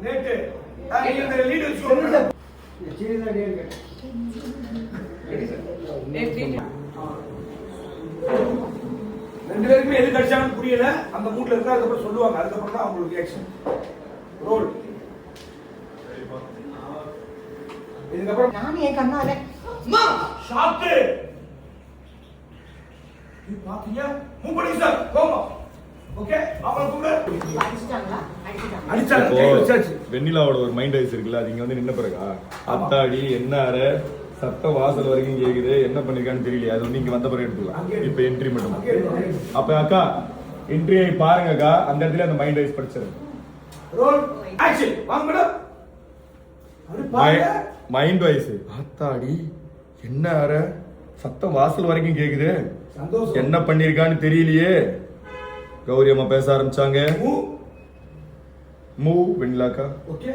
நேத்து நீங்க இந்த லீட் வச்சுக்கோங்க. சீரியஸா டேட் கேட்டேன். ரெண்டு பேருக்குமே எது கடிச்சாங்கன்னு புரியல. அந்த மூட்ல இருந்தா அதுக்கப்புறம் சொல்லுவாங்க. அதுக்கப்புறம் தான் அவங்களுக்கு ரியாக்ஷன். ரோல். இதுக்கப்புறம் நான் என் கண்ணால அம்மா ஷாட். நீ பாத்தீங்க? மூப்படி சார் போங்க. ஓகே அவங்கள கூப்பிடு. அடிச்சிட்டாங்களா? அடிச்சாங்க. கை வச்சாச்சு. வெண்ணிலாவோட ஒரு மைண்ட் வைஸ் இருக்குல்ல, அது இங்க வந்து நின்ன பிறகா அத்தாடி என்ன அற சத்தம் வாசல் வரைக்கும் கேக்குது, என்ன பண்ணிருக்கான்னு தெரியல. அது வந்து இங்க வந்த பிறகு எடுத்துக்கலாம். இப்ப என்ட்ரி மட்டும். அப்ப அக்கா என்ட்ரி பாருங்க அக்கா, அந்த இடத்துல அந்த மைண்ட் வைஸ் படிச்சிரு. Role action. வாங்க மேடம். அப்படி பாருங்க. மைண்ட் வைஸ் அத்தாடி என்ன அற சத்தம் வாசல் வரைக்கும் கேக்குது, சந்தோஷம். என்ன பண்ணிருக்கான்னு தெரியலையே. கௌரி அம்மா பேச ஆரம்பிச்சாங்க. மூ மூ வெண்ணிலாக்கா. ஓகே.